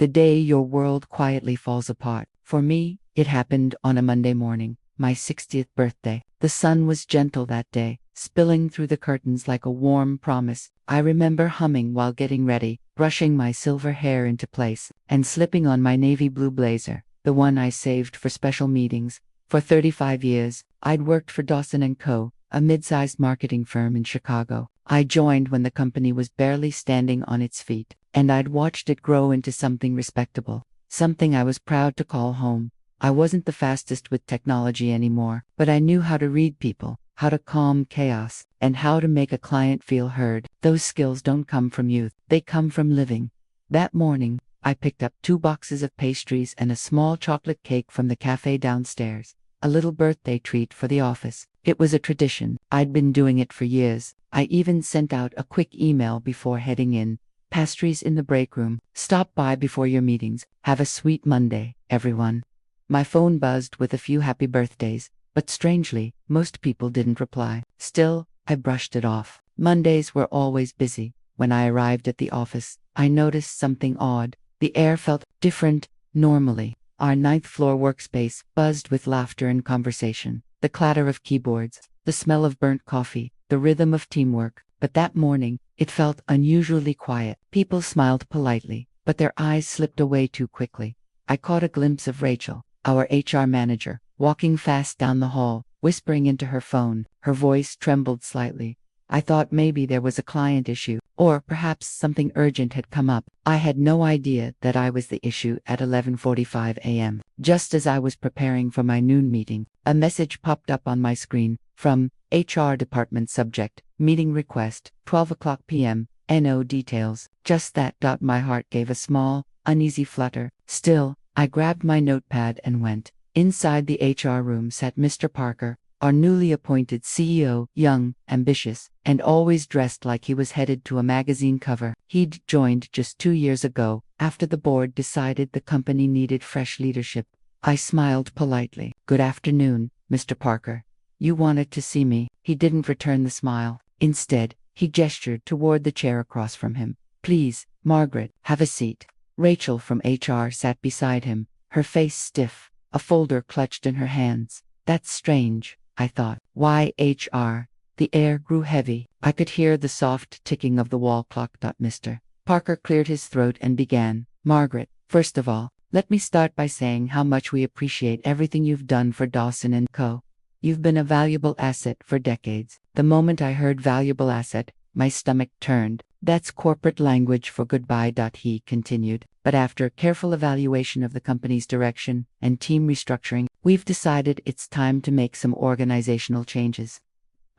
The day your world quietly falls apart. For me, it happened on a Monday morning, my 60th birthday. The sun was gentle that day, spilling through the curtains like a warm promise. I remember humming while getting ready, brushing my silver hair into place, and slipping on my navy blue blazer, the one I saved for special meetings. For 35 years, I'd worked for Dawson & Co., a mid-sized marketing firm in Chicago. I joined when the company was barely standing on its feet, and I'd watched it grow into something respectable, something I was proud to call home. I wasn't the fastest with technology anymore, but I knew how to read people, how to calm chaos, and how to make a client feel heard. Those skills don't come from youth, they come from living. That morning, I picked up 2 boxes of pastries and a small chocolate cake from the cafe downstairs, a little birthday treat for the office. It was a tradition. I'd been doing it for years. I even sent out a quick email before heading in. Pastries in the break room. Stop by before your meetings. Have a sweet Monday, everyone. My phone buzzed with a few happy birthdays, but strangely, most people didn't reply. Still, I brushed it off. Mondays were always busy. When I arrived at the office, I noticed something odd. The air felt different. Normally, our 9th floor workspace buzzed with laughter and conversation, the clatter of keyboards, the smell of burnt coffee, the rhythm of teamwork. But that morning, it felt unusually quiet. People smiled politely, but their eyes slipped away too quickly. I caught a glimpse of Rachel, our HR manager, walking fast down the hall, whispering into her phone. Her voice trembled slightly. I thought maybe there was a client issue, or perhaps something urgent had come up. I had no idea that I was the issue at 11:45 a.m. Just as I was preparing for my noon meeting, a message popped up on my screen from HR department. Subject: meeting request, 12 p.m, no details. Just that. My heart gave a small, uneasy flutter. Still, I grabbed my notepad and went. Inside the HR room sat Mr. Parker, our newly appointed CEO, young, ambitious, and always dressed like he was headed to a magazine cover. He'd joined just 2 years ago, after the board decided the company needed fresh leadership. I smiled politely. Good afternoon, Mr. Parker. You wanted to see me. He didn't return the smile. Instead, he gestured toward the chair across from him. Please, Margaret, have a seat. Rachel from HR sat beside him, her face stiff, a folder clutched in her hands. That's strange, I thought. Why HR? The air grew heavy. I could hear the soft ticking of the wall clock. Mr. Parker cleared his throat and began. Margaret, first of all, let me start by saying how much we appreciate everything you've done for Dawson & Co. You've been a valuable asset for decades. The moment I heard valuable asset, my stomach turned. That's corporate language for goodbye. He continued. But after careful evaluation of the company's direction and team restructuring, we've decided it's time to make some organizational changes.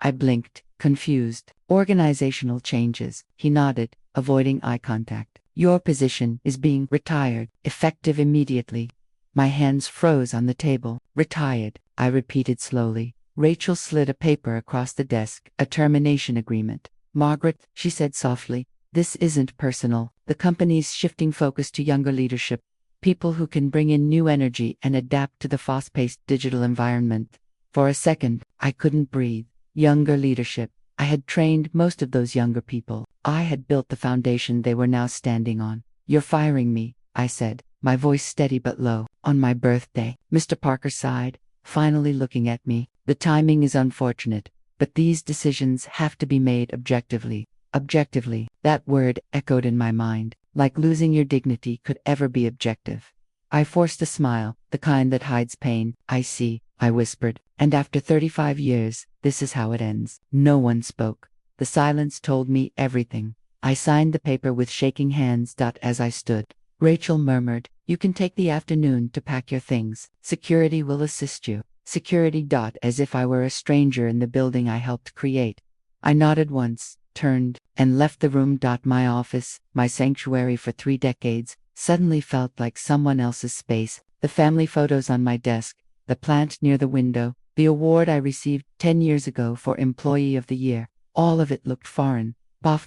I blinked, confused. Organizational changes, he nodded, avoiding eye contact. Your position is being retired, effective immediately. My hands froze on the table. Retired, I repeated slowly. Rachel slid a paper across the desk, a termination agreement. Margaret, she said softly, this isn't personal. The company's shifting focus to younger leadership, people who can bring in new energy and adapt to the fast-paced digital environment. For a second, I couldn't breathe. Younger leadership. I had trained most of those younger people. I had built the foundation they were now standing on. You're firing me, I said, my voice steady but low. On my birthday. Mr. Parker sighed, finally looking at me. The timing is unfortunate, but these decisions have to be made objectively. Objectively, that word echoed in my mind, like losing your dignity could ever be objective. I forced a smile, the kind that hides pain. I see, I whispered, and after 35 years, this is how it ends. No one spoke. The silence told me everything. I signed the paper with shaking hands. As I stood, Rachel murmured, you can take the afternoon to pack your things. Security will assist you. Security. As if I were a stranger in the building I helped create. I nodded once, turned, and left the room. My office, my sanctuary for 3 decades, suddenly felt like someone else's space. The family photos on my desk, the plant near the window, the award I received 10 years ago for Employee of the Year. All of it looked foreign.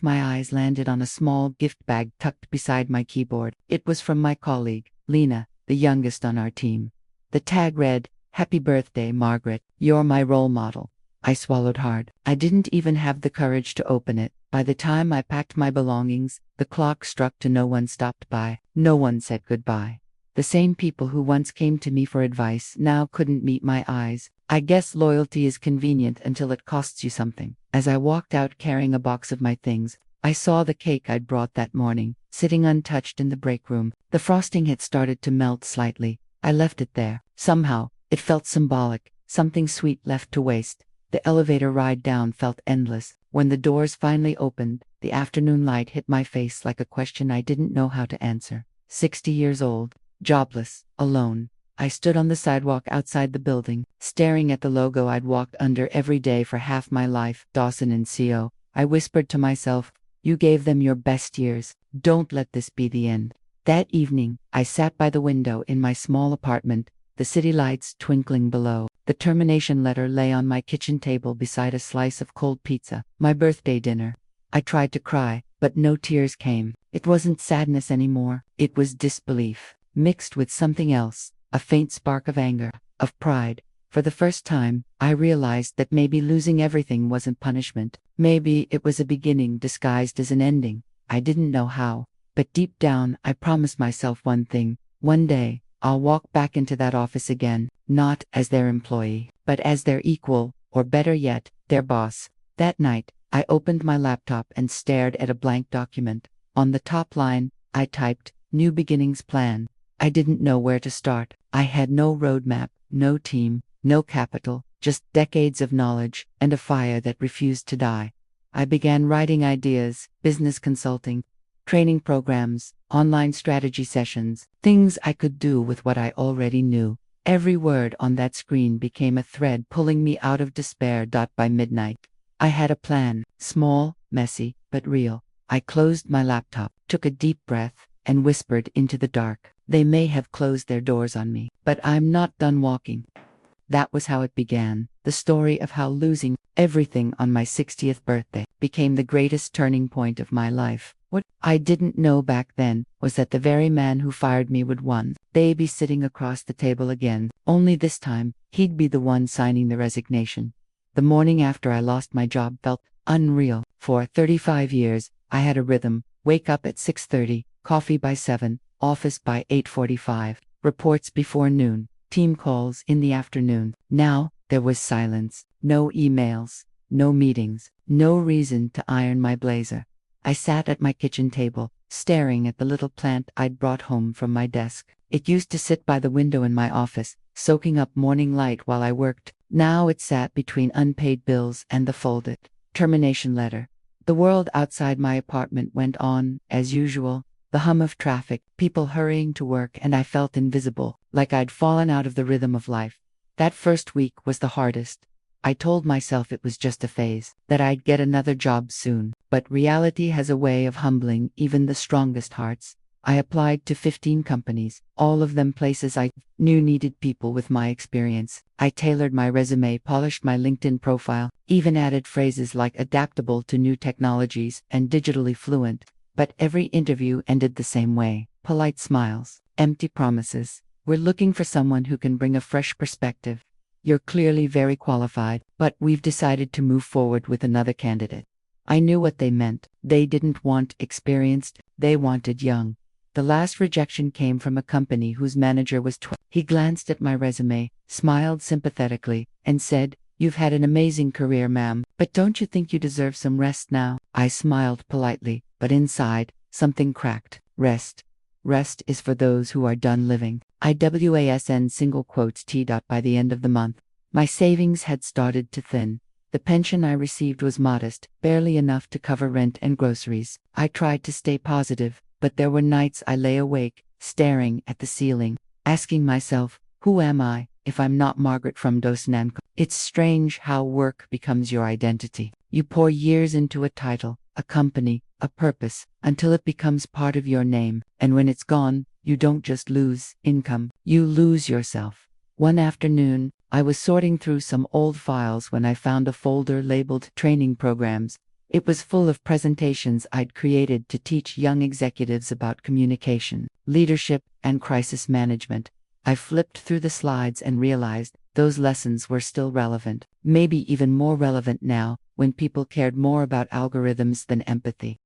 My eyes landed on a small gift bag tucked beside my keyboard. It was from my colleague, Lena, the youngest on our team. The tag read, Happy birthday, Margaret. You're my role model. I swallowed hard. I didn't even have the courage to open it. By the time I packed my belongings, the clock struck to no one stopped by. No one said goodbye. The same people who once came to me for advice now couldn't meet my eyes. I guess loyalty is convenient until it costs you something. As I walked out carrying a box of my things, I saw the cake I'd brought that morning, sitting untouched in the break room. The frosting had started to melt slightly. I left it there. Somehow, it felt symbolic, something sweet left to waste. The elevator ride down felt endless. When the doors finally opened, the afternoon light hit my face like a question I didn't know how to answer. 60 years old, jobless, alone. I stood on the sidewalk outside the building, staring at the logo I'd walked under every day for half my life, Dawson and CO. I whispered to myself, "You gave them your best years. Don't let this be the end." That evening, I sat by the window in my small apartment, the city lights twinkling below. The termination letter lay on my kitchen table beside a slice of cold pizza, my birthday dinner. I tried to cry, but no tears came. It wasn't sadness anymore. It was disbelief, mixed with something else, a faint spark of anger, of pride. For the first time, I realized that maybe losing everything wasn't punishment. Maybe it was a beginning disguised as an ending. I didn't know how, but deep down I promised myself one thing. One day, I'll walk back into that office again, not as their employee, but as their equal, or better yet, their boss. That night, I opened my laptop and stared at a blank document. On the top line, I typed, "New Beginnings Plan." I didn't know where to start. I had no roadmap, no team, no capital, just decades of knowledge and a fire that refused to die. I began writing ideas, business consulting, training programs, online strategy sessions, things I could do with what I already knew. Every word on that screen became a thread pulling me out of despair. By midnight, I had a plan, small, messy, but real. I closed my laptop, took a deep breath, and whispered into the dark, "They may have closed their doors on me, but I'm not done walking." That was how it began, the story of how losing everything on my 60th birthday became the greatest turning point of my life. What I didn't know back then was that the very man who fired me would one day be sitting across the table again, only this time, he'd be the one signing the resignation. The morning after I lost my job felt unreal. For 35 years, I had a rhythm: wake up at 6:30, coffee by 7, office by 8:45, reports before noon, team calls in the afternoon. Now, there was silence, no emails, no meetings, no reason to iron my blazer. I sat at my kitchen table, staring at the little plant I'd brought home from my desk. It used to sit by the window in my office, soaking up morning light while I worked. Now it sat between unpaid bills and the folded termination letter. The world outside my apartment went on, as usual. The hum of traffic, people hurrying to work, and I felt invisible, like I'd fallen out of the rhythm of life. That first week was the hardest. I told myself it was just a phase, that I'd get another job soon, but reality has a way of humbling even the strongest hearts. I applied to 15 companies, all of them places I knew needed people with my experience. I tailored my resume, polished my LinkedIn profile, even added phrases like adaptable to new technologies and digitally fluent. But every interview ended the same way: polite smiles, empty promises. "We're looking for someone who can bring a fresh perspective. You're clearly very qualified, but we've decided to move forward with another candidate." I knew what they meant. They didn't want experienced, they wanted young. The last rejection came from a company whose manager was 12. He glanced at my resume, smiled sympathetically, and said, "You've had an amazing career, ma'am, but don't you think you deserve some rest now?" I smiled politely, but inside, something cracked. Rest. Rest is for those who are done living. IWASN single quotes T. By the end of the month, my savings had started to thin. The pension I received was modest, barely enough to cover rent and groceries. I tried to stay positive, but there were nights I lay awake, staring at the ceiling, asking myself, who am I, if I'm not Margaret from Dawson? It's strange how work becomes your identity. You pour years into a title, a company, a purpose, until it becomes part of your name, and when it's gone, you don't just lose income, you lose yourself. One afternoon, I was sorting through some old files when I found a folder labeled Training Programs. It was full of presentations I'd created to teach young executives about communication, leadership, and crisis management. I flipped through the slides and realized those lessons were still relevant. maybe even more relevant now, when people cared more about algorithms than empathy.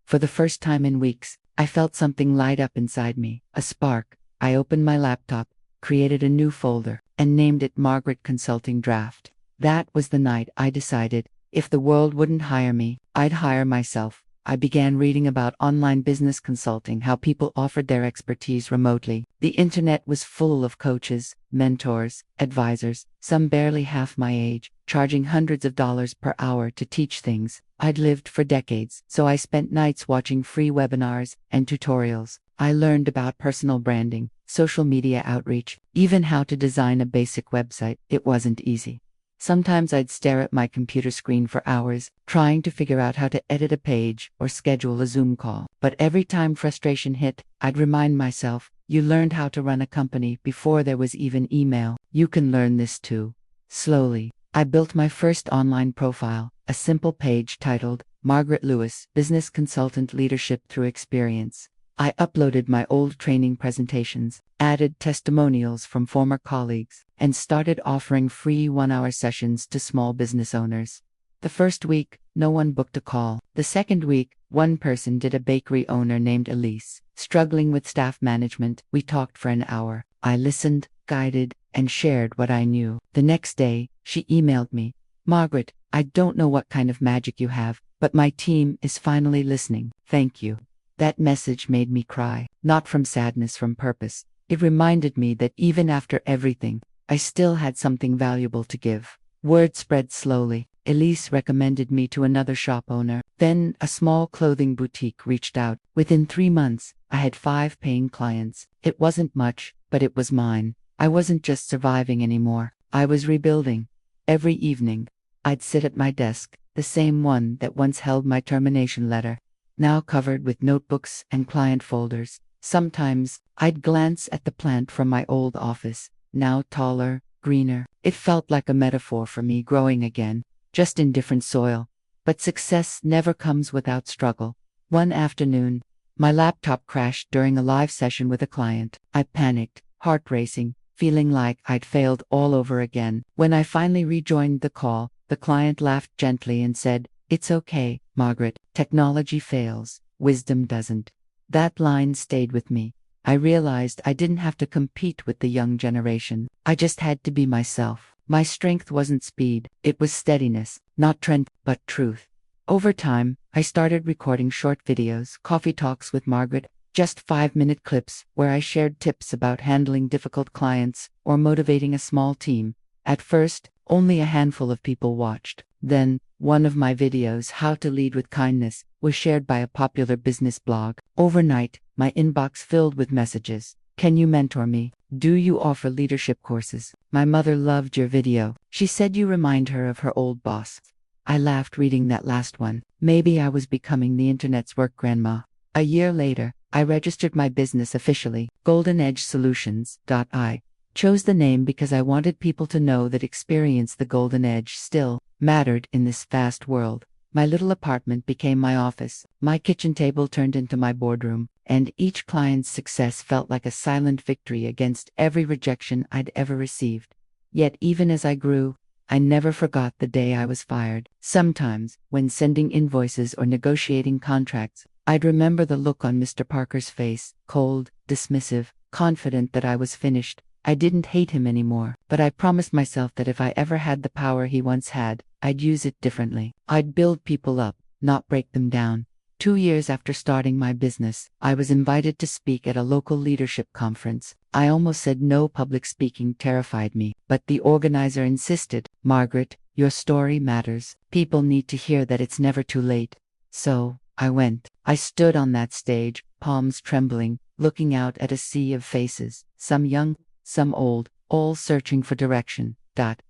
For the first time in weeks, I felt something light up inside me, a spark. I opened my laptop, created a new folder, and named it Margaret Consulting Draft. That was the night I decided, if the world wouldn't hire me, I'd hire myself. I began reading about online business consulting, how people offered their expertise remotely. The internet was full of coaches, mentors, advisors, some barely half my age, charging hundreds of dollars per hour to teach things I'd lived for decades. So I spent nights watching free webinars and tutorials. I learned about personal branding, social media outreach, even how to design a basic website. It wasn't easy. Sometimes I'd stare at my computer screen for hours, trying to figure out how to edit a page or schedule a Zoom call. But every time frustration hit, I'd remind myself, you learned how to run a company before there was even email. You can learn this too. Slowly, I built my first online profile, a simple page titled, Margaret Lewis, Business Consultant Leadership Through Experience. I uploaded my old training presentations, added testimonials from former colleagues, and started offering free one-hour sessions to small business owners. The first week, no one booked a call. The second week, one person did. A bakery owner named Elise, struggling with staff management. We talked for an hour. I listened, guided, and shared what I knew. The next day, she emailed me, Margaret, I don't know what kind of magic you have, but my team is finally listening. Thank you. That message made me cry, not from sadness, from purpose. It reminded me that even after everything, I still had something valuable to give. Word spread slowly. Elise recommended me to another shop owner. Then a small clothing boutique reached out. Within 3 months, I had 5 paying clients. It wasn't much, but it was mine. I wasn't just surviving anymore. I was rebuilding. Every evening, I'd sit at my desk, the same one that once held my termination letter, now covered with notebooks and client folders. Sometimes, I'd glance at the plant from my old office, now taller, greener. It felt like a metaphor for me growing again, just in different soil. But success never comes without struggle. One afternoon, my laptop crashed during a live session with a client. I panicked, heart racing, feeling like I'd failed all over again. When I finally rejoined the call, the client laughed gently and said, "It's okay, Margaret. Technology fails, wisdom doesn't." That line stayed with me. I realized I didn't have to compete with the young generation. I just had to be myself. My strength wasn't speed, it was steadiness, not trend, but truth. Over time, I started recording short videos, coffee talks with Margaret, just 5-minute clips where I shared tips about handling difficult clients or motivating a small team. At first, only a handful of people watched. Then, one of my videos, How to Lead with Kindness, was shared by a popular business blog. Overnight, my inbox filled with messages. Can you mentor me? Do you offer leadership courses? My mother loved your video. She said you remind her of her old boss. I laughed reading that last one. Maybe I was becoming the internet's work grandma. A year later, I registered my business officially, Golden Edge Solutions. I chose the name because I wanted people to know that experience the golden edge still mattered in this fast world. My little apartment became my office, my kitchen table turned into my boardroom, and each client's success felt like a silent victory against every rejection I'd ever received. Yet even as I grew, I never forgot the day I was fired. Sometimes, when sending invoices or negotiating contracts, I'd remember the look on Mr. Parker's face, cold, dismissive, confident that I was finished. I didn't hate him anymore, but I promised myself that if I ever had the power he once had, I'd use it differently. I'd build people up, not break them down. 2 years after starting my business, I was invited to speak at a local leadership conference. I almost said no. Public speaking terrified me, but the organizer insisted, Margaret, your story matters. People need to hear that it's never too late. So, I went. I stood on that stage, palms trembling, looking out at a sea of faces, some young, some old, all searching for direction.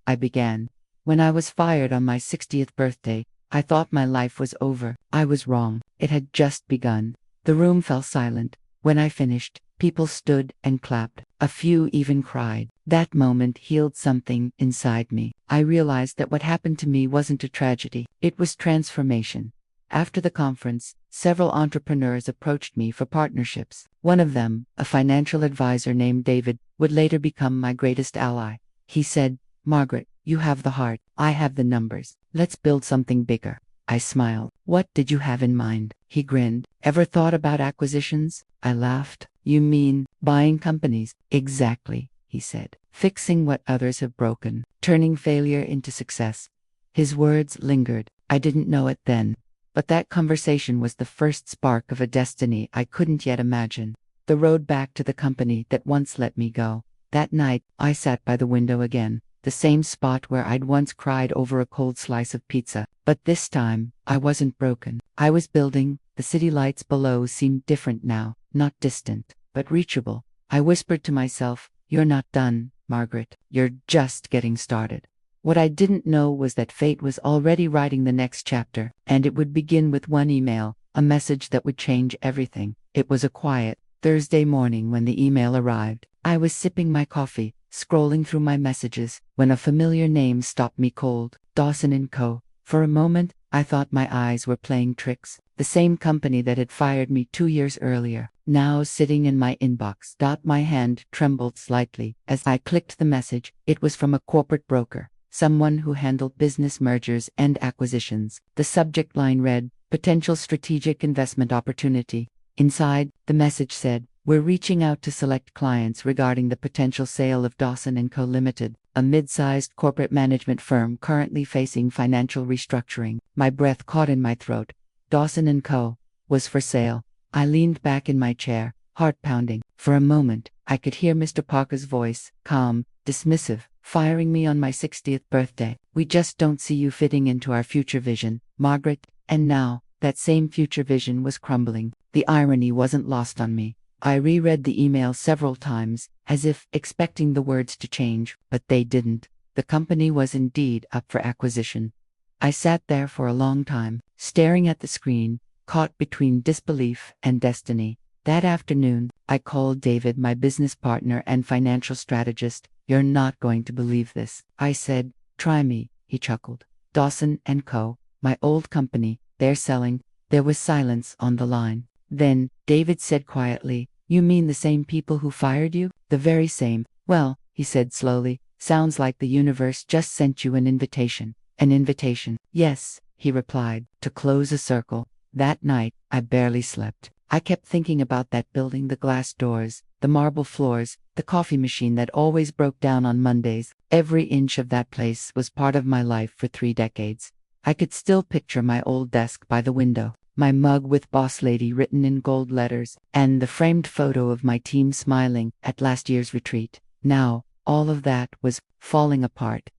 I began. When I was fired on my 60th birthday, I thought my life was over. I was wrong. It had just begun. The room fell silent. When I finished, people stood and clapped. A few even cried. That moment healed something inside me. I realized that what happened to me wasn't a tragedy. It was transformation. After the conference, several entrepreneurs approached me for partnerships. One of them, a financial advisor named David, would later become my greatest ally. He said, Margaret, You have the heart, I have the numbers. Let's build something bigger. I smiled. What did you have in mind? He grinned. Ever thought about acquisitions? I laughed. You mean buying companies? Exactly, he said. Fixing what others have broken, turning failure into success. His words lingered. I didn't know it then. But that conversation was the first spark of a destiny I couldn't yet imagine. The road back to the company that once let me go. That night, I sat by the window again, the same spot where I'd once cried over a cold slice of pizza. But this time, I wasn't broken. I was building. The city lights below seemed different now, not distant, but reachable. I whispered to myself, "You're not done, Margaret. You're just getting started." What I didn't know was that fate was already writing the next chapter, and it would begin with one email, a message that would change everything. It was a quiet Thursday morning when the email arrived. I was sipping my coffee, scrolling through my messages, when a familiar name stopped me cold. Dawson & Co. For a moment, I thought my eyes were playing tricks. The same company that had fired me 2 years earlier, now sitting in my inbox. My hand trembled slightly as I clicked the message. It was from a corporate broker, someone who handled business mergers and acquisitions. The subject line read, "Potential strategic investment opportunity." Inside, the message said, "We're reaching out to select clients regarding the potential sale of Dawson & Co. Limited, a mid-sized corporate management firm currently facing financial restructuring." My breath caught in my throat. Dawson & Co. was for sale. I leaned back in my chair, heart pounding. For a moment, I could hear Mr. Parker's voice, calm, dismissive, firing me on my 60th birthday. "We just don't see you fitting into our future vision, Margaret." And now, that same future vision was crumbling. The irony wasn't lost on me. I reread the email several times, as if expecting the words to change, but they didn't. The company was indeed up for acquisition. I sat there for a long time, staring at the screen, caught between disbelief and destiny. That afternoon, I called David, my business partner and financial strategist. "You're not going to believe this," I said. "Try me," he chuckled. "Dawson & Co., my old company, they're selling." There was silence on the line. Then, David said quietly, "You mean the same people who fired you?" "The very same." "Well," he said slowly, "sounds like the universe just sent you an invitation." "An invitation?" "Yes," he replied, "to close a circle." That night, I barely slept. I kept thinking about that building, the glass doors, the marble floors, the coffee machine that always broke down on Mondays. Every inch of that place was part of my life for 3 decades. I could still picture my old desk by the window, my mug with "Boss Lady" written in gold letters, and the framed photo of my team smiling at last year's retreat. Now, all of that was falling apart.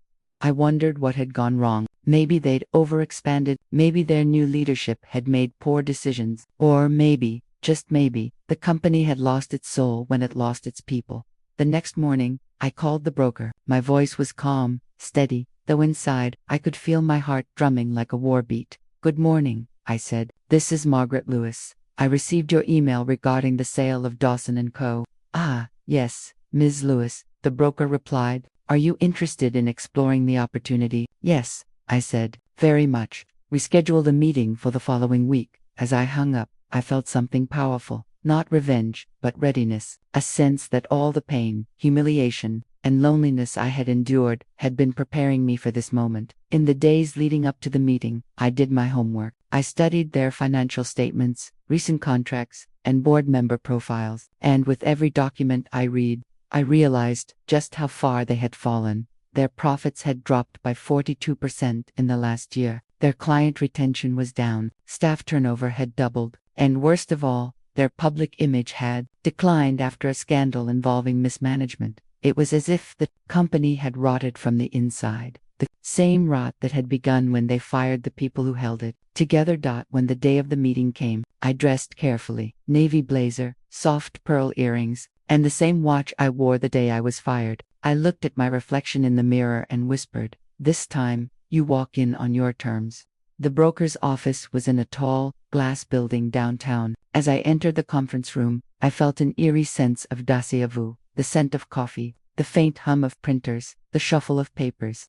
I wondered what had gone wrong. Maybe they'd overexpanded, maybe their new leadership had made poor decisions, or maybe, just maybe, the company had lost its soul when it lost its people. The next morning, I called the broker. My voice was calm, steady, though inside, I could feel my heart drumming like a war beat. "Good morning," I said. "This is Margaret Lewis. I received your email regarding the sale of Dawson & Co." "Ah, yes, Ms. Lewis," the broker replied. "Are you interested in exploring the opportunity?" "Yes," I said, "very much." We scheduled a meeting for the following week. As I hung up, I felt something powerful, not revenge, but readiness, a sense that all the pain, humiliation, and loneliness I had endured had been preparing me for this moment. In the days leading up to the meeting, I did my homework. I studied their financial statements, recent contracts, and board member profiles, and with every document I read, I realized just how far they had fallen. Their profits had dropped by 42% in the last year. Their client retention was down, staff turnover had doubled, and worst of all, their public image had declined after a scandal involving mismanagement. It was as if the company had rotted from the inside, the same rot that had begun when they fired the people who held it. Together. When the day of the meeting came, I dressed carefully, navy blazer, soft pearl earrings, and the same watch I wore the day I was fired. I looked at my reflection in the mirror and whispered, "This time, you walk in on your terms." The broker's office was in a tall, glass building downtown. As I entered the conference room, I felt an eerie sense of déjà vu, the scent of coffee, the faint hum of printers, the shuffle of papers.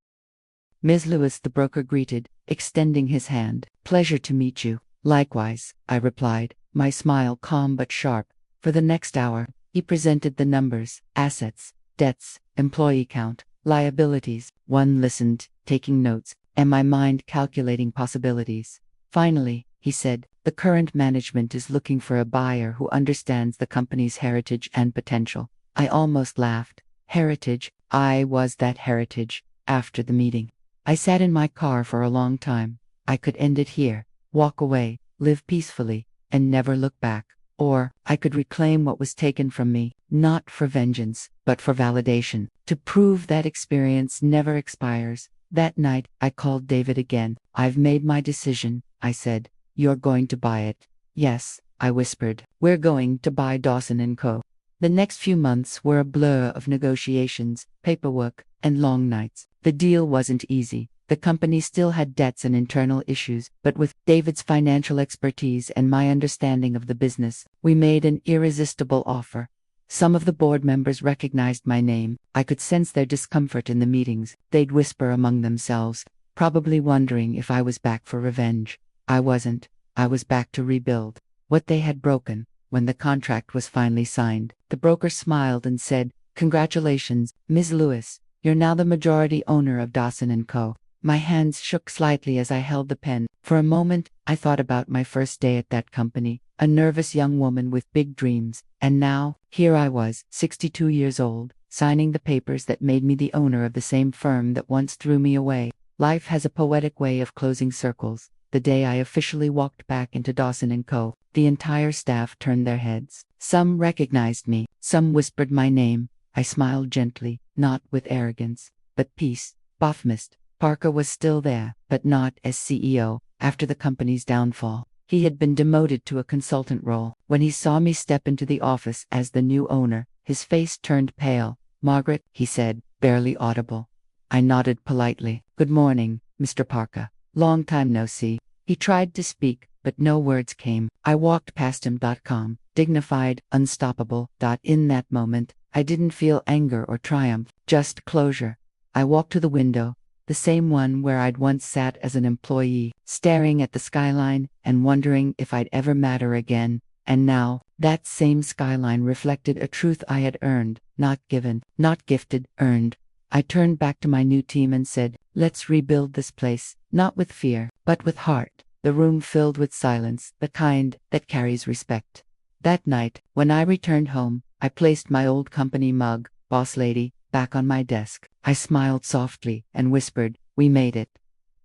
"Ms. Lewis," the broker greeted, extending his hand. "Pleasure to meet you." "Likewise," I replied, my smile calm but sharp. For the next hour, he presented the numbers, assets, debts, employee count, liabilities. One listened, taking notes, and my mind calculating possibilities. Finally, he said, the current management is looking for a buyer who understands the company's heritage and potential. I almost laughed. Heritage, I was that heritage. After the meeting, I sat in my car for a long time. I could end it here, walk away, live peacefully, and never look back. Or, I could reclaim what was taken from me, not for vengeance, but for validation, to prove that experience never expires. That night, I called David again. I've made my decision, I said. You're going to buy it. Yes, I whispered. We're going to buy Dawson & Co. The next few months were a blur of negotiations, paperwork, and long nights. The deal wasn't easy. The company still had debts and internal issues, but with David's financial expertise and my understanding of the business, we made an irresistible offer. Some of the board members recognized my name. I could sense their discomfort in the meetings. They'd whisper among themselves, probably wondering if I was back for revenge. I wasn't. I was back to rebuild what they had broken. When the contract was finally signed, the broker smiled and said, "Congratulations, Ms. Lewis. You're now the majority owner of Dawson & Co." My hands shook slightly as I held the pen. For a moment, I thought about my first day at that company, a nervous young woman with big dreams, and now, here I was, 62 years old, signing the papers that made me the owner of the same firm that once threw me away. Life has a poetic way of closing circles. The day I officially walked back into Dawson & Co., the entire staff turned their heads. Some recognized me, some whispered my name. I smiled gently, not with arrogance, but peace. Boffmist. Parker was still there, but not as CEO. After the company's downfall, he had been demoted to a consultant role. When he saw me step into the office as the new owner, his face turned pale. "Margaret," he said, barely audible. I nodded politely. "Good morning, Mr. Parker. Long time no see." He tried to speak, but no words came. I walked past him. Calm, dignified, unstoppable. In that moment, I didn't feel anger or triumph, just closure. I walked to the window, the same one where I'd once sat as an employee, staring at the skyline and wondering if I'd ever matter again. And now, that same skyline reflected a truth I had earned, not given, not gifted, earned. I turned back to my new team and said, "Let's rebuild this place, not with fear, but with heart." The room filled with silence, the kind that carries respect. That night, when I returned home, I placed my old company mug, "Boss Lady," back on my desk. I smiled softly and whispered, "We made it."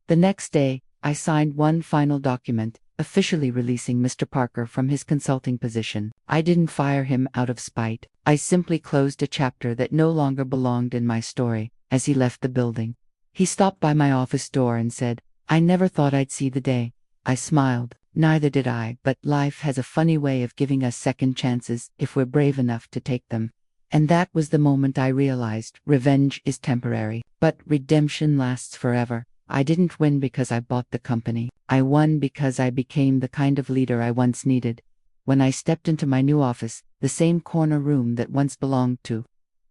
The next day, I signed one final document, officially releasing Mr. Parker from his consulting position. I didn't fire him out of spite. I simply closed a chapter that no longer belonged in my story. As he left the building, he stopped by my office door and said, "I never thought I'd see the day." I smiled. Neither did I, but life has a funny way of giving us second chances if we're brave enough to take them. And that was the moment I realized revenge is temporary, but redemption lasts forever. I didn't win because I bought the company. I won because I became the kind of leader I once needed. When I stepped into my new office, the same corner room that once belonged to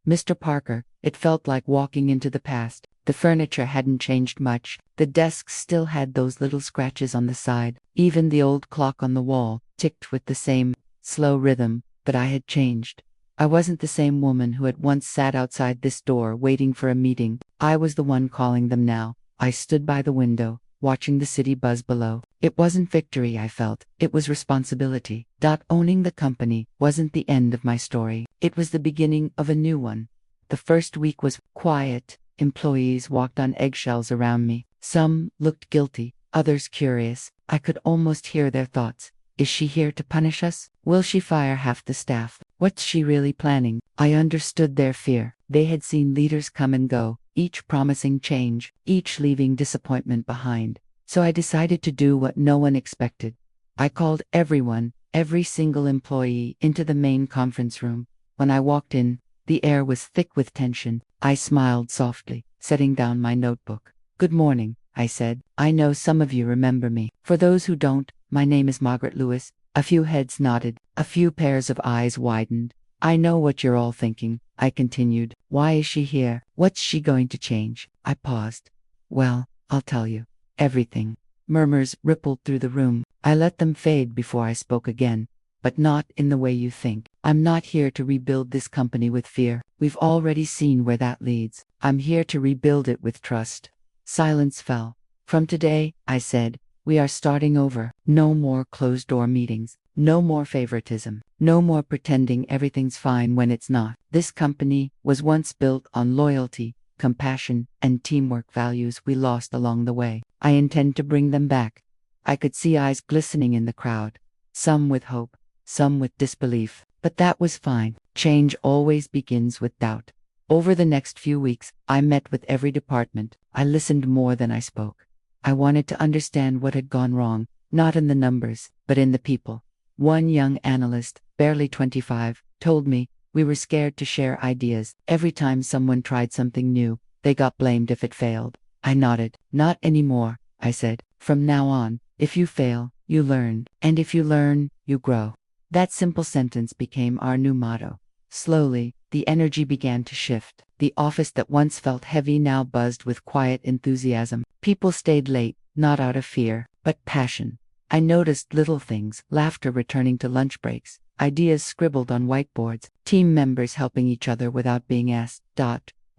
Mr. Parker, it felt like walking into the past. The furniture hadn't changed much. The desks still had those little scratches on the side. Even the old clock on the wall ticked with the same slow rhythm, but I had changed. I wasn't the same woman who had once sat outside this door waiting for a meeting. I was the one calling them now. I stood by the window, watching the city buzz below. It wasn't victory I felt, it was responsibility. Owning the company wasn't the end of my story. It was the beginning of a new one. The first week was quiet. Employees walked on eggshells around me. Some looked guilty, others curious. I could almost hear their thoughts. Is she here to punish us? Will she fire half the staff? What's she really planning? I understood their fear. They had seen leaders come and go, each promising change, each leaving disappointment behind. So I decided to do what no one expected. I called everyone, every single employee, into the main conference room. When I walked in, the air was thick with tension. I smiled softly, setting down my notebook. "Good morning," I said. "I know some of you remember me. For those who don't, my name is Margaret Lewis." A few heads nodded, a few pairs of eyes widened. "I know what you're all thinking," I continued. "Why is she here? What's she going to change?" I paused. "Well, I'll tell you. Everything." Murmurs rippled through the room. I let them fade before I spoke again. but not in the way you think. I'm not here to rebuild this company with fear. We've already seen where that leads. I'm here to rebuild it with trust. Silence fell. From today, I said, we are starting over. No more closed-door meetings. No more favoritism. No more pretending everything's fine when it's not. This company was once built on loyalty, compassion, and teamwork values we lost along the way. I intend to bring them back. I could see eyes glistening in the crowd, some with hope, some with disbelief. But that was fine. Change always begins with doubt. Over the next few weeks, I met with every department. I listened more than I spoke. I wanted to understand what had gone wrong, not in the numbers, but in the people. One young analyst, barely 25, told me, we were scared to share ideas. Every time someone tried something new, they got blamed if it failed. I nodded. Not anymore, I said. From now on, if you fail, you learn. And if you learn, you grow. That simple sentence became our new motto. Slowly, the energy began to shift. The office that once felt heavy now buzzed with quiet enthusiasm. People stayed late, not out of fear, but passion. I noticed little things, laughter returning to lunch breaks, ideas scribbled on whiteboards, team members helping each other without being asked.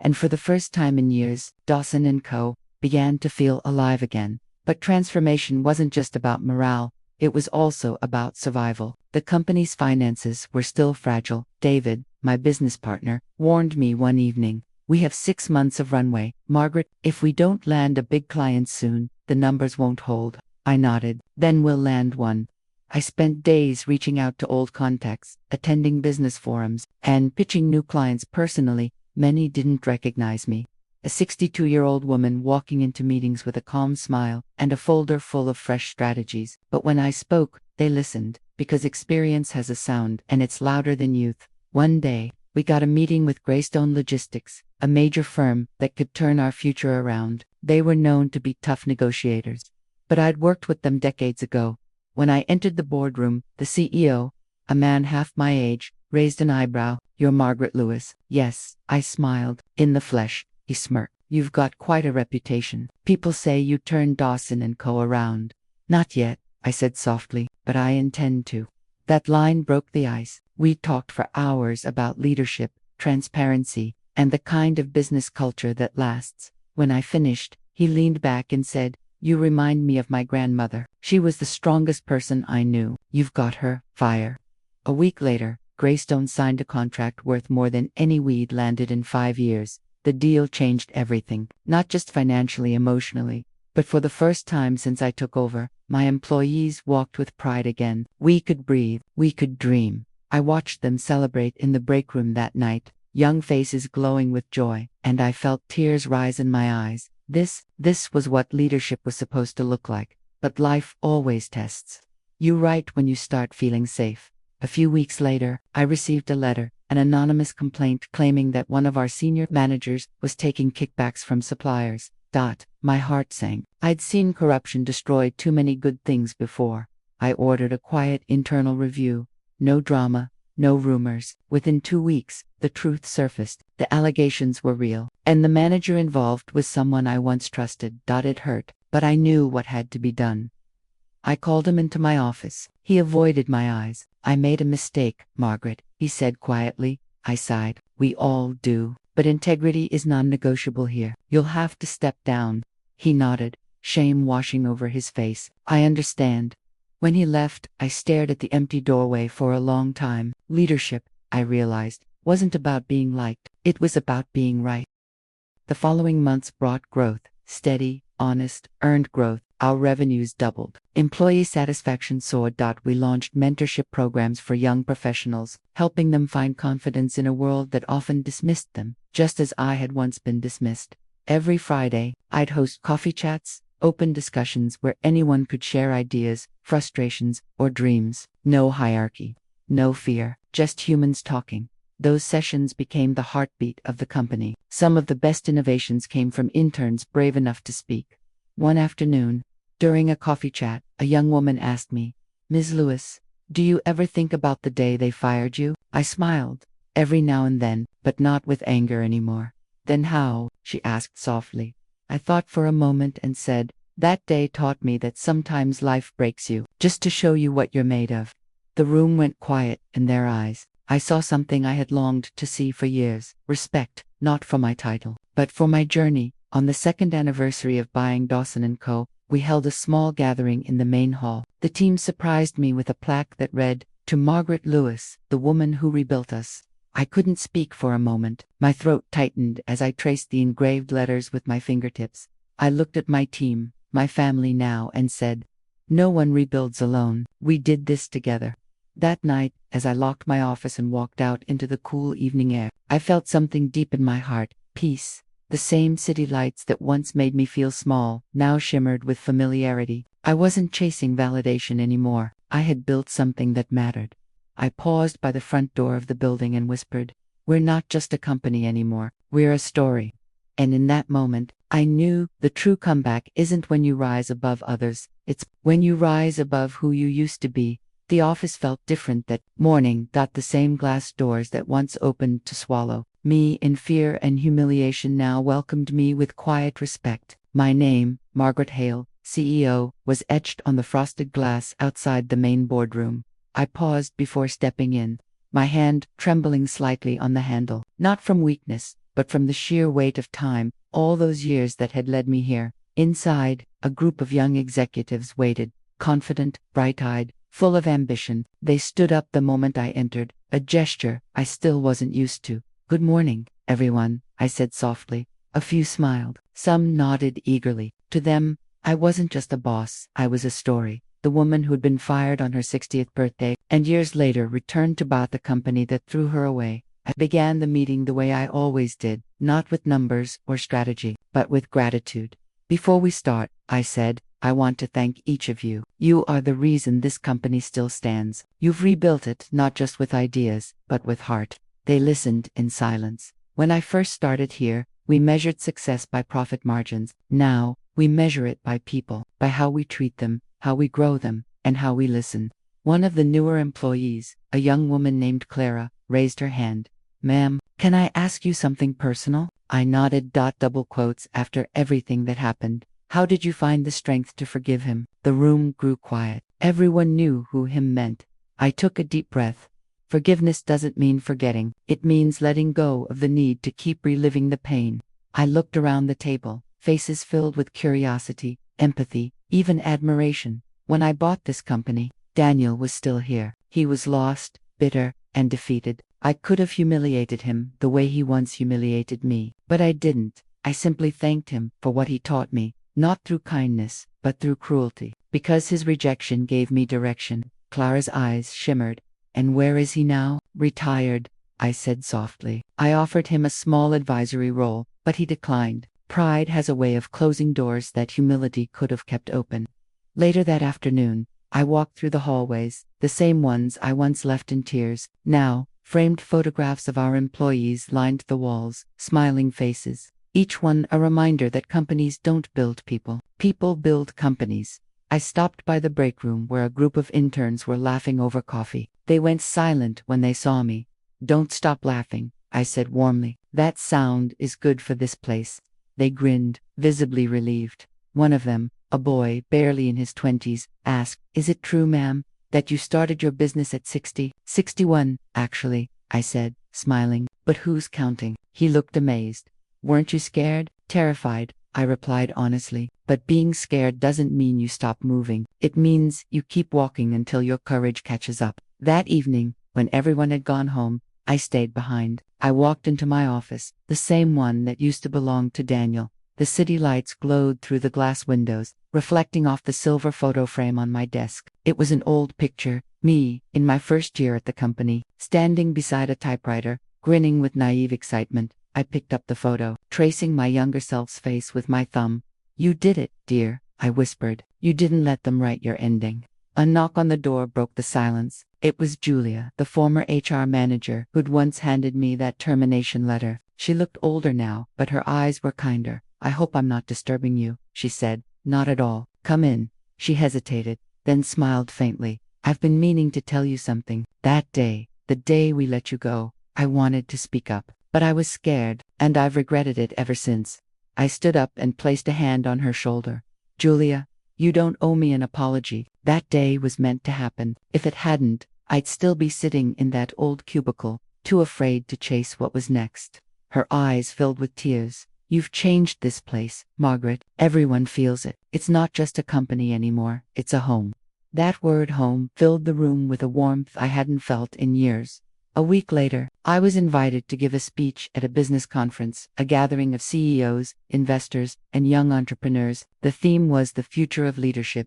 And for the first time in years, Dawson & Co. began to feel alive again. But transformation wasn't just about morale, it was also about survival. The company's finances were still fragile. David, my business partner, warned me one evening, we have 6 months of runway. Margaret, if we don't land a big client soon, the numbers won't hold. I nodded. Then we'll land one. I spent days reaching out to old contacts, attending business forums, and pitching new clients personally. Many didn't recognize me. A 62-year-old woman walking into meetings with a calm smile and a folder full of fresh strategies. But when I spoke, they listened, because experience has a sound, and it's louder than youth. One day, we got a meeting with Greystone Logistics, a major firm that could turn our future around. They were known to be tough negotiators. But I'd worked with them decades ago. When I entered the boardroom, the CEO, a man half my age, raised an eyebrow. You're Margaret Lewis. Yes, I smiled. In the flesh. He smirked. You've got quite a reputation. People say you turned Dawson & Co. around. Not yet, I said softly, but I intend to. That line broke the ice. We talked for hours about leadership, transparency, and the kind of business culture that lasts. When I finished, he leaned back and said, you remind me of my grandmother. She was the strongest person I knew. You've got her. Fire. A week later, Greystone signed a contract worth more than any we'd landed in 5 years. The deal changed everything, not just financially, emotionally, but for the first time since I took over, my employees walked with pride again. We could breathe, we could dream. I watched them celebrate in the break room that night, young faces glowing with joy, and I felt tears rise in my eyes. This was what leadership was supposed to look like, but life always tests. You write when you start feeling safe. A few weeks later, I received a letter, an anonymous complaint claiming that one of our senior managers was taking kickbacks from suppliers. My heart sank. I'd seen corruption destroy too many good things before. I ordered a quiet internal review. No drama, no rumors. Within 2 weeks, the truth surfaced. The allegations were real, and the manager involved was someone I once trusted. It hurt, but I knew what had to be done. I called him into my office. He avoided my eyes. I made a mistake, Margaret, he said quietly. I sighed. We all do. But integrity is non-negotiable here. You'll have to step down. He nodded, shame washing over his face. I understand. When he left, I stared at the empty doorway for a long time. Leadership, I realized, wasn't about being liked. It was about being right. The following months brought growth. Steady, honest, earned growth. Our revenues doubled. Employee satisfaction soared. We launched mentorship programs for young professionals, helping them find confidence in a world that often dismissed them, just as I had once been dismissed. Every Friday, I'd host coffee chats, open discussions where anyone could share ideas, frustrations, or dreams. No hierarchy, no fear, just humans talking. Those sessions became the heartbeat of the company. Some of the best innovations came from interns brave enough to speak. One afternoon, during a coffee chat, a young woman asked me, Ms. Lewis, do you ever think about the day they fired you? I smiled. Every now and then, but not with anger anymore. Then how? She asked softly. I thought for a moment and said, that day taught me that sometimes life breaks you, just to show you what you're made of. The room went quiet in their eyes. I saw something I had longed to see for years. Respect, not for my title, but for my journey. On the second anniversary of buying Dawson & Co., we held a small gathering in the main hall. The team surprised me with a plaque that read, "To Margaret Lewis, the woman who rebuilt us." I couldn't speak for a moment. My throat tightened as I traced the engraved letters with my fingertips. I looked at my team, my family now, and said, "No one rebuilds alone. We did this together." That night, as I locked my office and walked out into the cool evening air, I felt something deep in my heart: peace. The same city lights that once made me feel small now shimmered with familiarity. I wasn't chasing validation anymore. I had built something that mattered. I paused by the front door of the building and whispered, "We're not just a company anymore. We're a story." And in that moment, I knew the true comeback isn't when you rise above others, it's when you rise above who you used to be. The office felt different that morning. The same glass doors that once opened to swallow me in fear and humiliation now welcomed me with quiet respect. My name, Margaret Hale, CEO, was etched on the frosted glass outside the main boardroom. I paused before stepping in, my hand trembling slightly on the handle, not from weakness, but from the sheer weight of time, all those years that had led me here. Inside, a group of young executives waited, confident, bright-eyed, full of ambition. They stood up the moment I entered, a gesture I still wasn't used to. "Good morning, everyone," I said softly. A few smiled, some nodded eagerly. To them, I wasn't just a boss, I was a story. The woman who'd been fired on her 60th birthday, and years later returned to buy the company that threw her away. I began the meeting the way I always did, not with numbers or strategy, but with gratitude. "Before we start," I said, "I want to thank each of you. You are the reason this company still stands. You've rebuilt it not just with ideas, but with heart." They listened in silence. "When I first started here, we measured success by profit margins. Now, we measure it by people, by how we treat them, how we grow them, and how we listen." One of the newer employees, a young woman named Clara, raised her hand. "Ma'am, can I ask you something personal?" I nodded. Double quotes. "After everything that happened, how did you find the strength to forgive him?" The room grew quiet. Everyone knew who him meant. I took a deep breath. Forgiveness doesn't mean forgetting. It means letting go of the need to keep reliving the pain. I looked around the table, faces filled with curiosity, empathy, even admiration. When I bought this company, Daniel was still here. He was lost, bitter, and defeated. I could have humiliated him the way he once humiliated me, but I didn't. I simply thanked him for what he taught me, not through kindness, but through cruelty, because his rejection gave me direction. Clara's eyes shimmered. "And where is he now?" "Retired," I said softly. I offered him a small advisory role, but he declined. Pride has a way of closing doors that humility could have kept open. Later that afternoon, I walked through the hallways, the same ones I once left in tears. Now, framed photographs of our employees lined the walls, smiling faces. Each one a reminder that companies don't build people. People build companies. I stopped by the break room where a group of interns were laughing over coffee. They went silent when they saw me. "Don't stop laughing," I said warmly. "That sound is good for this place." They grinned, visibly relieved. One of them, a boy barely in his 20s, asked, "Is it true, ma'am, that you started your business at 60? 61, actually," I said, smiling. "But who's counting?" He looked amazed. "Weren't you scared?" "Terrified," I replied honestly. "But being scared doesn't mean you stop moving. It means you keep walking until your courage catches up." That evening, when everyone had gone home, I stayed behind. I walked into my office, the same one that used to belong to Daniel. The city lights glowed through the glass windows, reflecting off the silver photo frame on my desk. It was an old picture, me, in my first year at the company, standing beside a typewriter, grinning with naive excitement. I picked up the photo, tracing my younger self's face with my thumb. "You did it, dear," I whispered. "You didn't let them write your ending." A knock on the door broke the silence. It was Julia, the former HR manager who'd once handed me that termination letter. She looked older now, but her eyes were kinder. "I hope I'm not disturbing you," she said. "Not at all. Come in." She hesitated, then smiled faintly. "I've been meaning to tell you something. That day, the day we let you go, I wanted to speak up, but I was scared, and I've regretted it ever since." I stood up and placed a hand on her shoulder. "Julia, you don't owe me an apology. That day was meant to happen. If it hadn't, I'd still be sitting in that old cubicle, too afraid to chase what was next. Her eyes filled with tears. You've changed this place, Margaret. Everyone feels it. It's not just a company anymore, it's a home. That word home filled the room with a warmth I hadn't felt in years. A week later, I was invited to give a speech at a business conference, a gathering of CEOs, investors, and young entrepreneurs. The theme was the future of leadership.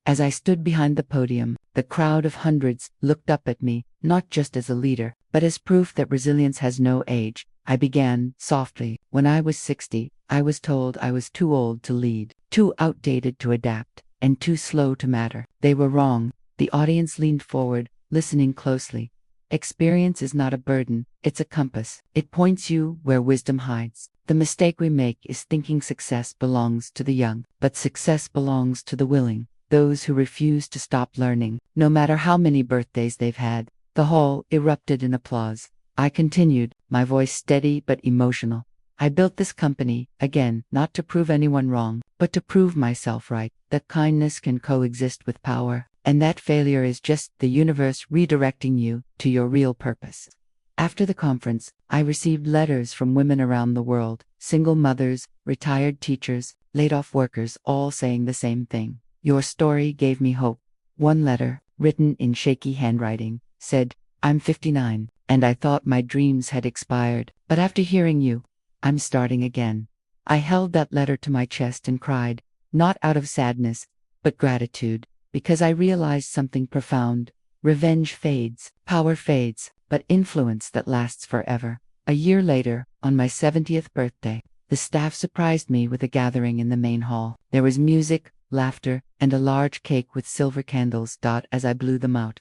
As I stood behind the podium, the crowd of hundreds looked up at me, not just as a leader, but as proof that resilience has no age. I began, softly. When I was 60, I was told I was too old to lead, too outdated to adapt, and too slow to matter. They were wrong. The audience leaned forward, listening closely. Experience is not a burden, it's a compass. It points you where wisdom hides. The mistake we make is thinking success belongs to the young, but success belongs to the willing, those who refuse to stop learning, no matter how many birthdays they've had. The hall erupted in applause. I continued, my voice steady but emotional. I built this company, again, not to prove anyone wrong, but to prove myself right, that kindness can coexist with power, and that failure is just the universe redirecting you to your real purpose. After the conference, I received letters from women around the world, single mothers, retired teachers, laid-off workers, all saying the same thing. Your story gave me hope. One letter, written in shaky handwriting, said, I'm 59, and I thought my dreams had expired, but after hearing you, I'm starting again. I held that letter to my chest and cried, not out of sadness, but gratitude, because I realized something profound. Revenge fades, power fades, but influence that lasts forever. A year later, on my 70th birthday, the staff surprised me with a gathering in the main hall. There was music, laughter, and a large cake with silver candles. As I blew them out,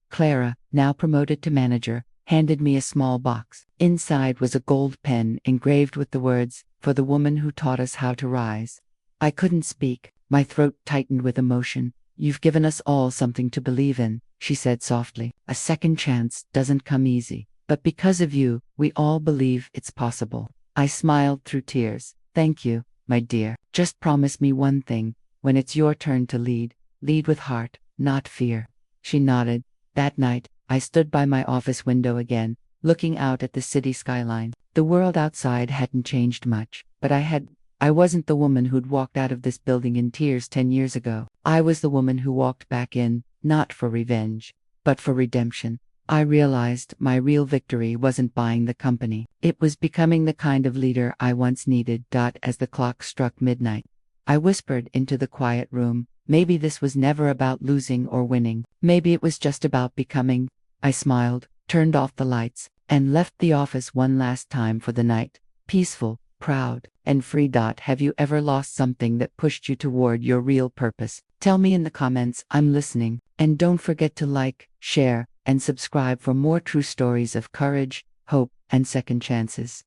Clara, now promoted to manager, handed me a small box. Inside was a gold pen engraved with the words, "For the woman who taught us how to rise." I couldn't speak. My throat tightened with emotion. You've given us all something to believe in, she said softly. A second chance doesn't come easy, but because of you, we all believe it's possible. I smiled through tears. Thank you, my dear. Just promise me one thing. When it's your turn to lead, lead with heart, not fear. She nodded. That night, I stood by my office window again, looking out at the city skyline. The world outside hadn't changed much, but I wasn't the woman who'd walked out of this building in tears 10 years ago. I was the woman who walked back in, not for revenge, but for redemption. I realized my real victory wasn't buying the company. It was becoming the kind of leader I once needed. As the clock struck midnight, I whispered into the quiet room, maybe this was never about losing or winning. Maybe it was just about becoming. I smiled, turned off the lights, and left the office one last time for the night. Peaceful, proud, and free. Have you ever lost something that pushed you toward your real purpose? Tell me in the comments. I'm listening. And don't forget to like, share, and subscribe for more true stories of courage, hope, and second chances.